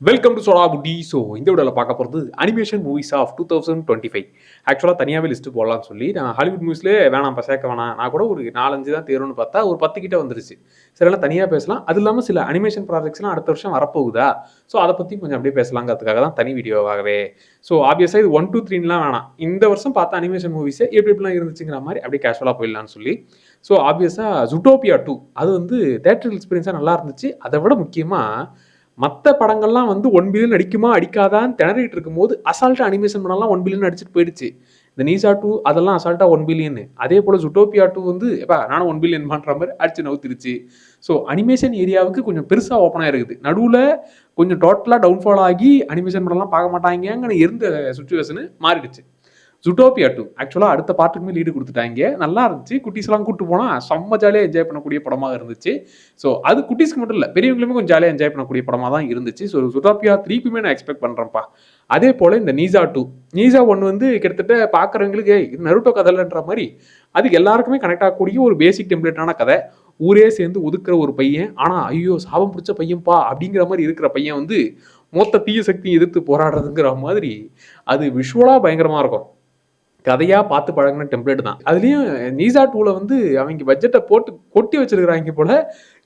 Welcome to soda Buti. So இந்த வீடியோவில் பார்க்க போகிறது அனிமேஷன் மூவிஸ் ஆஃப் 2025. ஆக்சுவலாக தனியாகவே லிஸ்ட்டு போடலாம்னு சொல்லி நான் ஹாலிவுட் மூவிஸ்லேயே வேணாம் சேர்க்க வேணாம், நான் கூட ஒரு 4-5 தான் தேரும்னு பார்த்தா ஒரு 10 கிட்ட வந்துருச்சு. சரிலாம் தனியாக பேசலாம். அது இல்லாமல் சில அனிமேஷன் ப்ராஜெக்ட்ஸ்லாம் அடுத்த வருஷம் வரப்போகுதா, ஸோ அதை பற்றி கொஞ்சம் அப்படியே பேசலாங்கிறதுக்காக தான் தனி வீடியோவாகவே. ஸோ ஆப்வியஸாக இது 1 2 3லாம் வேணாம், இந்த வருஷம் பார்த்த அனிமேஷன் மூவிஸே எப்படி எப்படிலாம் இருந்துச்சுங்கிற மாதிரி அப்படியே கேஷுவலாக போயிடலான்னு சொல்லி. ஸோ ஆப்வியஸாக ஜூட்டோபியா 2 அது வந்து தேட்டர் எக்ஸ்பீரியன்ஸாக நல்லா இருந்துச்சு. அதை விட முக்கியமாக மற்ற படங்கள்லாம் வந்து 1 பில்லியன் அடிக்குமா அடிக்காதான்னு திணறிட்டு இருக்கும்போது அசால்ட்டா அனிமேஷன் படம்லாம் 1 பில்லியன் அடிச்சுட்டு போயிடுச்சு. இந்த நீசா 2 அதெல்லாம் அசால்ட்டா 1 பில்லியன். அதே போல ஜூட்டோபியா 2 வந்து நானும் 1 பில்லியன் பண்ற மாதிரி அடிச்சு நவுத்திருச்சு. ஸோ அனிமேஷன் ஏரியாவுக்கு கொஞ்சம் பெருசா ஓப்பனா இருக்குது. நடுவில் கொஞ்சம் டோட்டலா டவுன்ஃபால் ஆகி அனிமேஷன் படம்லாம் பார்க்க மாட்டாங்கன்னு இருந்த சுச்சுவேஷன் மாறிடுச்சு. ஜூட்டோபியா 2 ஆக்சுவலாக அடுத்த பார்ட்டுக்குமே லீடு கொடுத்துட்டாங்க. நல்லா இருந்துச்சு. குட்டீஸ்லாம் கூப்பிட்டு போனால் செம்ம ஜாலியாக என்ஜாய் பண்ணக்கூடிய படமாக இருந்துச்சு. ஸோ அது குட்டீஸ்க்கு மட்டும் இல்லை, பெரியவங்களுமே கொஞ்சம் ஜாலியாக என்ஜாய் பண்ணக்கூடிய படமாக தான் இருந்துச்சு. ஸோ ஜூட்டோபியா 3க்குமே நான் எக்ஸ்பெக்ட் பண்ணுறேன்ப்பா. அதே போல் இந்த நீசா 2 நீசா 1 வந்து கிட்டத்தட்ட பார்க்குறவங்களுக்கு இது நருட்டோ கதைன்ற மாதிரி அதுக்கு எல்லாருக்குமே கனெக்ட் ஆகக்கூடிய ஒரு பேசிக் டெம்ப்ளேட்டான கதை. ஊரே சேர்ந்து ஒதுக்குற ஒரு பையன், ஆனால் ஐயோ சாபம் பிடிச்ச பையன்ப்பா அப்படிங்கிற மாதிரி இருக்கிற பையன் வந்து மொத்த தீய சக்தியை எதிர்த்து போராடுறதுங்கிற மாதிரி அது விஷுவலாக பயங்கரமாக இருக்கும். கதையா பார்த்து பழகின டெம்ப்ளேட் தான். அதுலயும் நீசா 2ல வந்து அவங்க பட்ஜெட்டை போட்டு கொட்டி வச்சிருக்காங்க போல.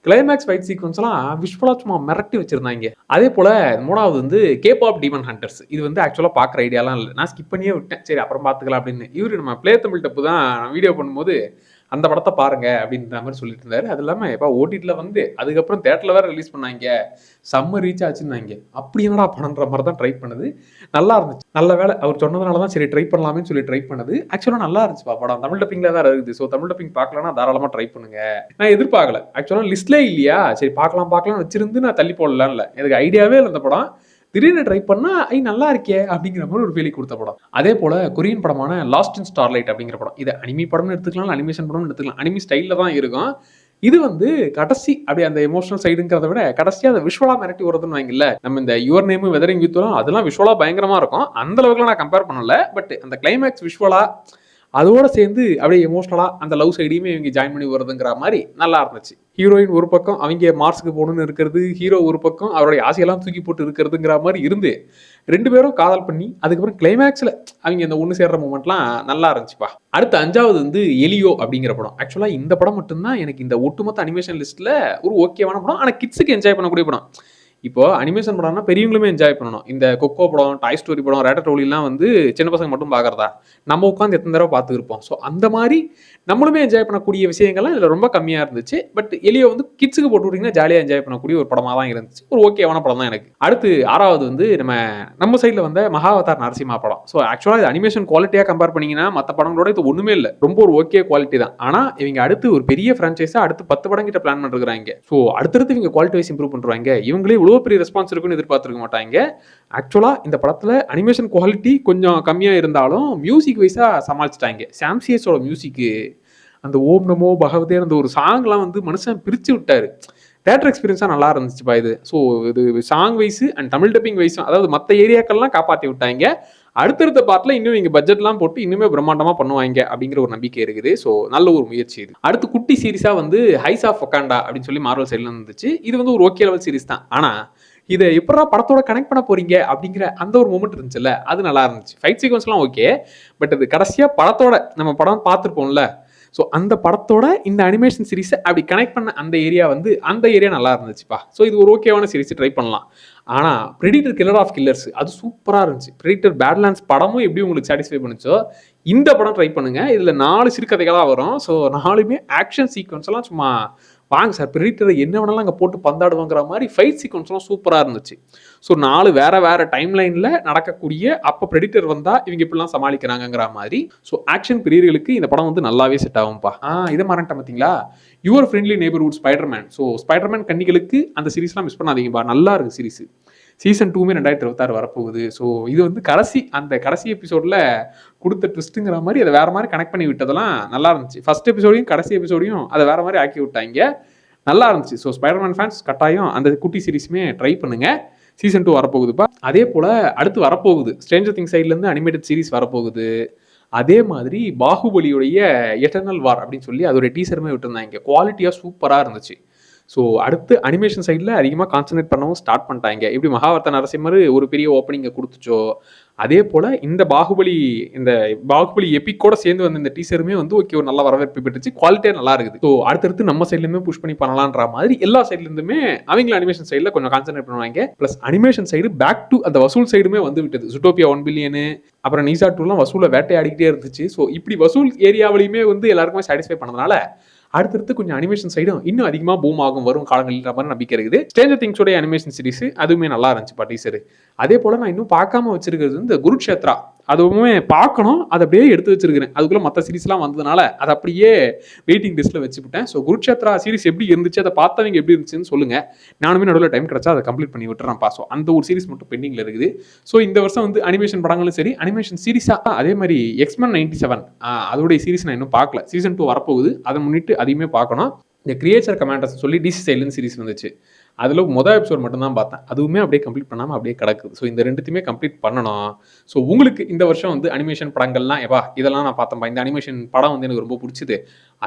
கிளைமேக்ஸ் ஃபைட் சீக்வன்ஸ் எல்லாம் விஷுவலா சும்மா மிரட்டி வச்சிருந்தாங்க. அதே போல 3வது வந்து கேபாப் டீமன் ஹண்டர்ஸ். இது வந்து ஆக்சுவலா பாக்குற ஐடியாலாம் இல்லை, நான் ஸ்கிப் பண்ணியே விட்டேன். சரி அப்புறம் பாத்துக்கலாம் அப்படின்னு. இவரு நம்ம பிளே தமிழ் டப்பு தான் வீடியோ பண்ணும்போது அந்த படத்தை பாருங்க அப்படின்ற மாதிரி சொல்லிட்டு இருந்தாரு. அது இல்லாம எப்ப ஓடிடில வந்து அதுக்கப்புறம் தேட்டர்ல வேற ரிலீஸ் பண்ணாங்க, செம்ம ரீச் ஆச்சுன்னாங்க. அப்படி என்னடா படம்ன்ற மாதிரி தான் ட்ரை பண்ணுது. நல்லா இருந்துச்சு. நல்ல வேலை அவர் சொன்னதுனால தான் சரி ட்ரை பண்ணலாமேன்னு சொல்லி ட்ரை பண்ணது. ஆக்சுவலா நல்லா இருந்துச்சுப்பா படம். தமிழ் டப்பிங்ல தான் இருக்குது. ஸோ தமிழ் டப்பிங் பார்க்கலன்னா தாராளமா ட்ரை பண்ணுங்க. நான் எதிர்பார்க்கல. ஆக்சுவலா லிஸ்ட்லே இல்லையா, சரி பார்க்கலாம் வச்சிருந்து நான் தள்ளி போடலாம் இல்லை, எனக்கு ஐடியாவே இல்லை இந்த படம். திடீர்னு ட்ரை பண்ணா நல்லா இருக்கே அப்படிங்கிற மாதிரி ஒரு ஃபீலிங் கொடுத்த படம். அதே போல கொரியன் படமான லாஸ்ட் இன் ஸ்டார்லைட் அப்படிங்கிற படம். இது அனிமி படம்னு எடுத்துக்கலாம், அனிமேஷன் படம்னு எடுத்துக்கலாம். அனிமி ஸ்டைல்ல தான் இருக்கும். இது வந்து கடைசி அப்படியே அந்த எமோஷனல் சைடுங்கிறத விட கடைசியாக அதை விஷுவலா மிரட்டி வருதுன்னு வாங்கல. நம்ம இந்த யுவர் நேம் வெதரிங் வித்துலாம் அதெல்லாம் விஷுவலா பயங்கரமா இருக்கும். அந்த அளவுக்கு நான் கம்பேர் பண்ணல. பட் அந்த கிளைமேக்ஸ் விஷுவலா அதோட சேர்ந்து அப்படியே எமோஷனலா அந்த லவ் சைடையுமே இவங்க ஜாயின் பண்ணி வருதுங்கிற மாதிரி நல்லா இருந்துச்சு. ஹீரோயின் ஒரு பக்கம் அவங்க மார்ஸுக்கு போகணும்னு இருக்கிறது, ஹீரோ ஒரு பக்கம் அவருடைய ஆசையெல்லாம் தூக்கி போட்டு இருக்கிறதுங்கிற மாதிரி இருந்து 2 பேரும் காதல் பண்ணி அதுக்கப்புறம் கிளைமேக்ஸ்ல அவங்க இந்த ஒன்று சேர்ற மூமெண்ட்லாம் நல்லா இருந்துச்சுப்பா. அடுத்து 5வது வந்து எலியோ அப்படிங்கிற படம். ஆக்சுவலா இந்த படம் மட்டும்தான் எனக்கு இந்த ஒட்டுமொத்த அனிமேஷன் லிஸ்ட்ல ஒரு ஓகேவான படம். ஆனால் கிட்ஸுக்கு என்ஜாய் பண்ணக்கூடிய படம். இப்போ அனிமேஷன் படம்னா பெரியவங்களுமே என்ஜாய் பண்ணணும். இந்த கொக்கோ படம், டாய் ஸ்டோரி படம், ரேட்டட்ரோலிலாம் வந்து சின்ன பசங்க மட்டும் பார்க்கறதா, நம்ம உட்காந்து எத்தனை தடவை பார்த்துருப்போம். ஸோ அந்த மாதிரி நம்மளுமே என்ஜாய் பண்ணக்கூடிய விஷயங்கள்லாம் இதில் ரொம்ப கம்மியாக இருந்துச்சு. பட் எலியோ வந்து கிட்ஸுக்கு போட்டு விட்டிங்கன்னா ஜாலியாக என்ஜாய் பண்ணக்கூடிய ஒரு படமாக தான் இருந்துச்சு. ஒரு ஓகேவான படம் தான் எனக்கு. அடுத்து 6வது வந்து நம்ம சைடில் வந்த மகாவதார் நரசிம்மா படம். ஸோ ஆக்சுவலாக இது அனிமேஷன் குவாலிட்டியாக கம்பேர் பண்ணிங்கன்னா மற்ற படங்களோட இது ஒன்றுமே இல்லை, ரொம்ப ஒரு ஓகே குவாலிட்டி தான். ஆனால் இவங்க அடுத்து ஒரு பெரிய ஃப்ரான்ச்சைஸாக அடுத்து 10 படம் கிட்ட பிளான் பண்ணிருக்காங்க. ஸோ அடுத்தடுத்து இவங்க குவாலிட்டி வைஸ் இம்ப்ரூவ் பண்ணுறாங்க. இவங்களே இவ்வளோ பெரிய ரெஸ்பான்ஸ் இருக்குன்னு எதிர்பார்த்துருக்க மாட்டாங்க. ஆக்சுவலா இந்த படத்துல அனிமேஷன் குவாலிட்டி கொஞ்சம் கம்மியா இருந்தாலும் மியூசிக் வைஸா சமாளிச்சிட்டாங்க. சாம்சியஸோட மியூசிக், அந்த ஓம் நமோ பகவதே அந்த ஒரு சாங்லாம் வந்து மனுஷன் பிரிச்சு விட்டாரு. தேட்டர் எக்ஸ்பீரியன்ஸாக நல்லா இருந்துச்சுப்பா இது. ஸோ இது song wise and Tamil dubbing வைஸும், அதாவது மற்ற ஏரியாக்கள்லாம் காப்பாற்றி விட்டாங்க. அடுத்தடுத்த பார்ட்டில் இன்னும் இங்கே பட்ஜெட்லாம் போட்டு இன்னுமே பிரம்மாண்டமாக பண்ணுவாங்க அப்படிங்கிற ஒரு நம்பிக்கை இருக்குது. ஸோ நல்ல ஒரு முயற்சி இது. அடுத்து குட்டி சீரிஸாக வந்து ஹைஸ் ஆஃப் ஒகாண்டா அப்படின்னு சொல்லி மார்வல் சைடில் இருந்துச்சு. இது வந்து ஒரு ஓகே லெவல் சீரிஸ் தான். ஆனால் இதை எப்படா படத்தோட கனெக்ட் பண்ண போறீங்க அப்படிங்கிற அந்த ஒரு மூமெண்ட் இருந்துச்சுல்ல, அது நல்லா இருந்துச்சு. ஃபைட் சீக்வன்ஸ்லாம் ஓகே, பட் அது கடைசியாக படத்தோட நம்ம படம் பார்த்துருப்போம்ல, ஸோ அந்த படத்தோட இந்த அனிமேஷன் சீரிஸை அப்படி கனெக்ட் பண்ண அந்த ஏரியா வந்து அந்த ஏரியா நல்லா இருந்துச்சுப்பா. ஸோ இது ஒரு ஓகேவான சீரிஸ், ட்ரை பண்ணலாம். ஆனால் பிரெடிட்டர் கில்லர் ஆஃப் கில்லர்ஸ் அது சூப்பராக இருந்துச்சு. பிரெடிட்டர் பேட்லாண்ட்ஸ் படமும் எப்படி உங்களுக்கு சாட்டிஸ்ஃபை பண்ணுச்சோ இந்த படம் ட்ரை பண்ணுங்க. இதில் 4 சிறுகதைகளாக வரும். ஸோ 4மே ஆக்ஷன் சீக்வன்ஸ் எல்லாம் சும்மா வாங்க சார், பிரெடிட்டரை என்ன வேணாலும் அங்கே போட்டு பந்தாடுவாங்கிற மாதிரி ஃபைட் சீக்வன்ஸ்லாம் சூப்பராக இருந்துச்சு. ஸோ 4 வேற டைம் லைனில் நடக்கக்கூடிய அப்போ பிரெடிட்டர் வந்தால் இவங்க இப்படிலாம் சமாளிக்கிறாங்கிற மாதிரி. ஸோ ஆக்ஷன் பிரியர்களுக்கு இந்த படம் வந்து நல்லாவே செட் ஆகும்ப்பா. இதை மறந்துட்டேன் பார்த்தீங்களா, your friendly neighbourhood Spiderman. So Spiderman கண்ணிகளுக்கு அந்த சீரிஸ்லாம் மிஸ் பண்ணாதீங்கப்பா, நல்லா இருக்கு சீரிஸ். சீசன் 2மே 2026 வரப்போகுது. ஸோ இது வந்து அந்த கடைசி எபிசோடில் கொடுத்த ட்விஸ்ட்டுங்கிற மாதிரி அதை வேற மாதிரி கனெக்ட் பண்ணி விட்டதெல்லாம் நல்லா இருந்துச்சு. ஃபர்ஸ்ட் எபிசோடையும் கடைசி எபிசோடையும் அதை வேற மாதிரி ஆக்கி விட்டாங்க, நல்லா இருந்துச்சு. ஸோ ஸ்பைடர்மேன் ஃபேன்ஸ் கட்டாயம் அந்த குட்டி சீரிஸுமே ட்ரை பண்ணுங்க. சீசன் 2 வரப்போகுதுப்பா. அதே போல் அடுத்து வரப்போகுது ஸ்ட்ரேஞ்சர் திங்ஸ் சைட்லேருந்து அனிமேட்டட் சீரிஸ் வரப்போகுது. அதே மாதிரி பாகுபலியுடைய எட்டர்னல் வார் அப்படின்னு சொல்லி அது ஒரு டீசருமே விட்டுருந்தாங்க. குவாலிட்டியாக சூப்பராக இருந்துச்சு. ஸோ அடுத்து அனிமேஷன் சைடில் அதிகமாக கான்சன்ட்ரேட் பண்ணவும் ஸ்டார்ட் பண்ணிட்டாங்க. எப்படி மகாபாரத நரசிம்மர் ஒரு பெரிய ஓப்பனிங்கை கொடுத்துச்சோ, அதே போல் இந்த பாகுபலி எபிக்கோட சேர்ந்து வந்த இந்த டீசருமே வந்து ஓகே ஒரு நல்ல வரவேற்பு பெற்றுச்சு. குவாலிட்டியாக நல்லா இருக்குது. ஸோ அடுத்தடுத்து நம்ம சைட்லேயுமே புஷ் பண்ணி பண்ணலான்ற மாதிரி எல்லா சைட்லேருந்துமே அவங்க அனிமேஷன் சைடில் கொஞ்சம் கான்சன்ட்ரேட் பண்ணுவாங்க. Plus animation side back to அந்த வசூல் சைடுமே வந்து விட்டது. ஜூட்டோபியா 1 பில்லியனு, அப்புறம் நீசா 2லாம் வசூலை வேட்டையாடிக்கிட்டே இருந்துச்சு. ஸோ இப்படி வசூல் ஏரியாவிலையுமே வந்து எல்லாருக்குமே சாட்டிஸ்ஃபை பண்ணதுனால அடுத்தடுத்து கொஞ்சம் அனிமேஷன் சைடும் இன்னும் அதிகமாக பூம் ஆகும் வரும் காலங்களில் மாதிரி நம்பிக்கை இருக்குது. ஸ்ட்ரேஞ்சர் திங்ஸோட அனிமேஷன் சீரிஸ் அதுவுமே நல்லா இருந்துச்சு டீசர். அதே போல் நான் இன்னும் பார்க்காம வச்சிருக்கிறது இந்த குருக்ஷேத்ரா, அதுவுமே பார்க்கணும். அதை அப்படியே எடுத்து வச்சிருக்கிறேன். அதுக்குள்ள மற்ற சீரிஸ்லாம் வந்ததுனால அதை அப்படியே வெயிட்டிங் லிஸ்ட்டில் வச்சுவிட்டேன். ஸோ குருக்ஷேத்ரா சீரிஸ் எப்படி இருந்துச்சு, அதை பார்த்தவங்க எப்படி இருந்துச்சுன்னு சொல்லுங்க. நானுமே நடுவில் டைம் கிடைச்சா அதை கம்ப்ளீட் பண்ணி விட்டுறேன். ஸோ அந்த ஒரு சீரிஸ் மட்டும் பெண்டிங்கில் இருக்குது. ஸோ இந்த வருஷம் வந்து அனிமேஷன் படங்களும் சரி, அனிமேஷன் சீரிஸாக அதே மாதிரி எக்ஸ்மென் 97 அதோடைய சீரிஸ் நான் இன்னும் பார்க்கல. சீசன் 2 வரப்போகுது. அதை முன்னிட்டு அதையுமே பார்க்கணும். இந்த கிரியேச்சர் கமாண்டர்ஸ் சொல்லி டிசி சைட்லேருந்து சீரிஸ் வந்துச்சு. அதில் மொதல் எபிசோட் மட்டும் தான் பார்த்தேன். அதுவுமே அப்படியே கம்ப்ளீட் பண்ணாமல் அப்படியே கிடக்குது. ஸோ இந்த ரெண்டுத்தையுமே கம்ப்ளீட் பண்ணணும். ஸோ உங்களுக்கு இந்த வருஷம் வந்து அனிமேஷன் படங்கள்லாம் இதெல்லாம் நான் பார்த்தேன்ப்பா, இந்த அனிமேஷன் படம் வந்து எனக்கு ரொம்ப பிடிச்சிது,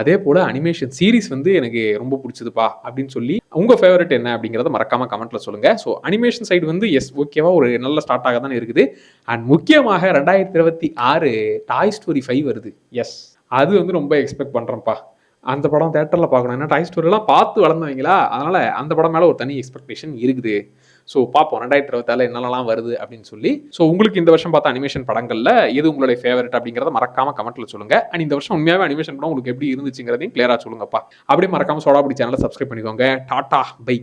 அதே போல் அனிமேஷன் சீரிஸ் வந்து எனக்கு ரொம்ப பிடிச்சதுப்பா அப்படின்னு சொல்லி உங்கள் ஃபேவரட் என்ன அப்படிங்கிறத மறக்காமல் கமெண்ட்டில் சொல்லுங்கள். ஸோ அனிமேஷன் சைடு வந்து ஓகேவா ஒரு நல்ல ஸ்டார்ட் ஆக தான் இருக்குது. அண்ட் முக்கியமாக 2026 டாய் ஸ்டோரி 5 வருது. அது வந்து ரொம்ப எக்ஸ்பெக்ட் பண்ணுறேன்ப்பா. அந்த படம் தேட்டரில் பார்க்கணும். ஏன்னா டாய் ஸ்டோரிலாம் பார்த்து வளர்ந்தவங்களா, அதனால் அந்த படம் மேலே ஒரு தனி எக்ஸ்பெக்டேஷன் இருக்குது. ஸோ பார்ப்போம் 2024 என்னெல்லாம் வருது அப்படின்னு சொல்லி. ஸோ உங்களுக்கு இந்த வருஷம் பார்த்த அனிமேஷன் படங்களில் எது உங்களுடைய ஃபேவரட் அப்படிங்கிறத மறக்காமல் கமெண்ட்டில் சொல்லுங்கள். அண்ட் இந்த வருஷம் உண்மையாகவே அனிமேஷன் படம் உங்களுக்கு எப்படி இருந்துச்சுங்கிறதையும் கிளியராக சொல்லுங்கப்பா. அப்படியே மறக்காமல் சோடாபுடி சேனலை சப்ஸ்கிரைப் பண்ணிக்கோங்க. Tata bye.